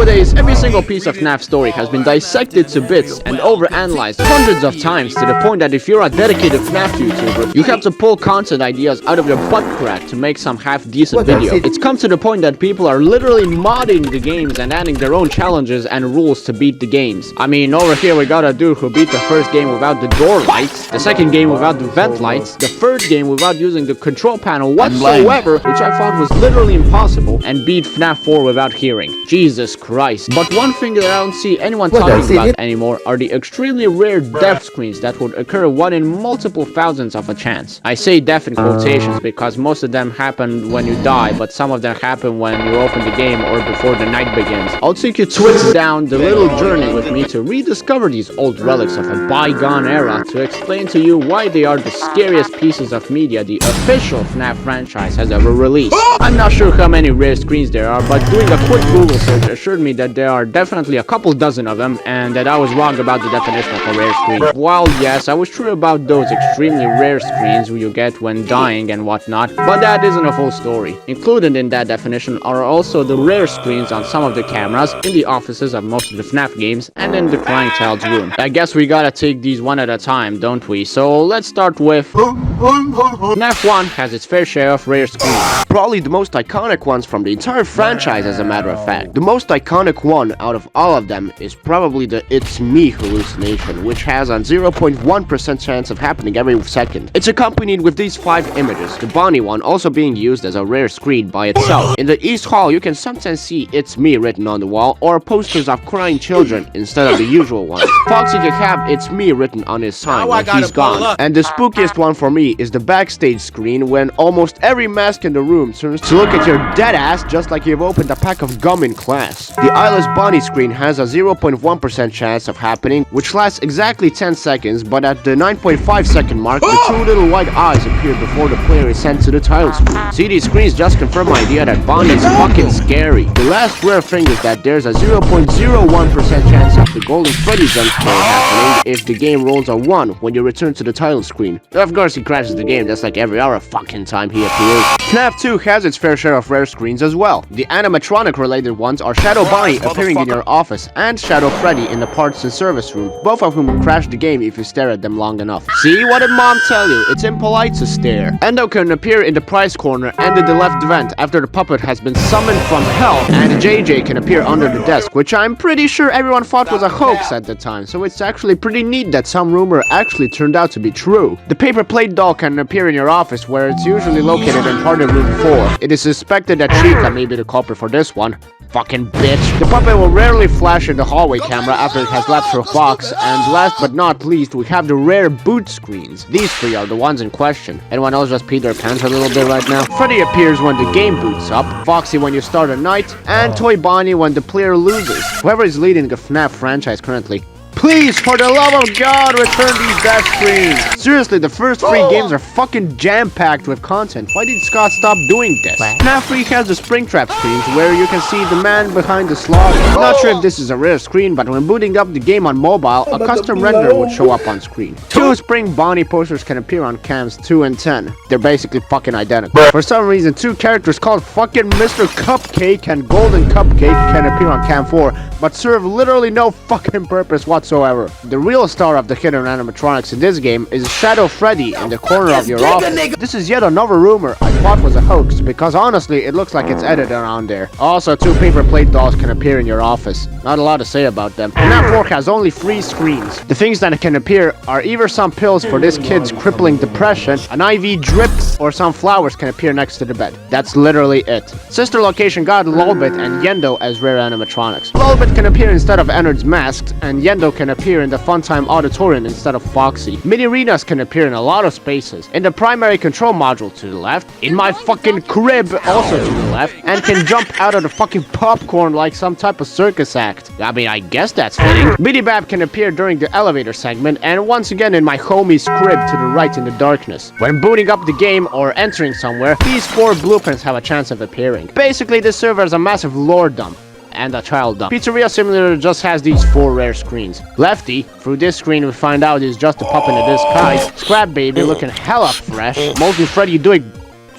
Nowadays, every single piece of FNaF story has been dissected to bits and overanalyzed hundreds of times to the point that if you're a dedicated FNaF YouTuber, you have to pull content ideas out of your butt crack to make some half-decent video. It's come to the point that people are literally modding the games and adding their own challenges and rules to beat the games. I mean, over here we got a dude who beat the first game without the door lights, the second game without the vent lights, the third game without using the control panel whatsoever, which I thought was literally impossible, and beat FNaF 4 without hearing. Jesus Christ. But one thing that I don't see anyone talking about anymore are the extremely rare death screens that would occur 1 in multiple thousands of a chance. I say death in quotations because most of them happen when you die, but some of them happen when you open the game or before the night begins. I'll take you twice down the little journey with me to rediscover these old relics of a bygone era to explain to you why they are the scariest pieces of media the official FNaF franchise has ever released. I'm not sure how many rare screens there are, but doing a quick Google search assured me that there are definitely a couple dozen of them, and that I was wrong about the definition of a rare screen. While yes, I was true about those extremely rare screens you get when dying and whatnot, but that isn't a full story. Included in that definition are also the rare screens on some of the cameras, in the offices of most of the FNaF games, and in the clientele's room. I guess we gotta take these one at a time, don't we? So let's start with FNaF 1 has its fair share of rare screens. Probably the most iconic ones from the entire franchise, as a matter of fact. The most iconic one out of all of them is probably the "It's Me" hallucination, which has a 0.1% chance of happening every second. It's accompanied with these 5 images, the Bonnie one also being used as a rare screen by itself. In the East Hall, you can sometimes see "It's Me" written on the wall, or posters of crying children instead of the usual ones. Foxy can have "It's Me" written on his sign when he's gone. And the spookiest one for me is the backstage screen, when almost every mask in the room turns to look at your dead ass just like you've opened a pack of gum in class. The eyeless Bonnie screen has a 0.1% chance of happening, which lasts exactly 10 seconds, but at the 9.5 second mark, the 2 little white eyes appear before the player is sent to the title screen. See, these screens just confirm my idea that Bonnie is fucking scary. The last rare thing is that there's a 0.01% chance of the Golden Freddy jump scare happening if the game rolls a 1 when you return to the title screen. Of course, he crashes the game just like every other fucking time he appears. FNaF 2 has its fair share of rare screens as well. The animatronic related ones are Shadow Bonnie appearing in your office and Shadow Freddy in the parts and service room, both of whom crash the game if you stare at them long enough. See, what did mom tell you? It's impolite to stare. Endo can appear in the prize corner and in the left vent after the puppet has been summoned from hell, and JJ can appear under the desk, which I'm pretty sure everyone thought was a hoax at the time, so it's actually pretty neat that some rumor actually turned out to be true. The paper plate doll can appear in your office, where it's usually located in part of room 4. It is suspected that Chica may be the culprit for this one. Fucking bitch. The puppet will rarely flash in the hallway camera after it has left her box, and last but not least, we have the rare boot screens. These 3 are the ones in question. Anyone else just peed their pants a little bit right now? Freddy appears when the game boots up, Foxy when you start a night, and Toy Bonnie when the player loses. Whoever is leading the FNaF franchise currently, please, for the love of God, return these death screens. Seriously, the first 3 games are fucking jam-packed with content. Why did Scott stop doing this? FNaF 3 has the Springtrap screens, where you can see the man behind the slaughter. I'm not sure if this is a rare screen, but when booting up the game on mobile, a custom render would show up on screen. 2 Spring Bonnie posters can appear on cams 2 and 10. They're basically fucking identical. For some reason, 2 characters called fucking Mr. Cupcake and Golden Cupcake can appear on cam 4, but serve literally no fucking purpose whatsoever. The real star of the hidden animatronics in this game is Shadow Freddy in the corner of your office. This is yet another rumor I thought was a hoax, because honestly it looks like it's edited around there. Also, 2 paper plate dolls can appear in your office. Not a lot to say about them. FNaF 4 has only 3 screens. The things that can appear are either some pills for this kid's crippling depression, an IV drip, or some flowers can appear next to the bed. That's literally it. Sister Location got Loredff and Yendo as rare animatronics. Loredff can appear instead of Ennard's masks, and Yendo can appear in the Funtime Auditorium instead of Foxy. Mini-arenas can appear in a lot of spaces. In the primary control module to the left, in my fucking crib also to the left, and can jump out of the fucking popcorn like some type of circus act. I mean, I guess that's fitting. Bidybab can appear during the elevator segment, and once again in my homie's crib to the right in the darkness. When booting up the game or entering somewhere, these 4 blueprints have a chance of appearing. Basically, this serves as a massive lore dump and a child dump. Pizzeria Simulator just has these 4 rare screens. Lefty, through this screen we find out he's just a pup in the disguise. Scrap Baby looking hella fresh. Molten Freddy doing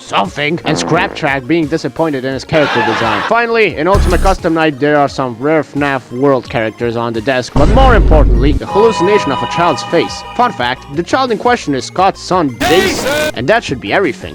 something, and Scraptrack being disappointed in his character design. Finally, in Ultimate Custom Night, there are some rare FNaF world characters on the desk, but more importantly, the hallucination of a child's face. Fun fact, the child in question is Scott's son, Jason, and that should be everything.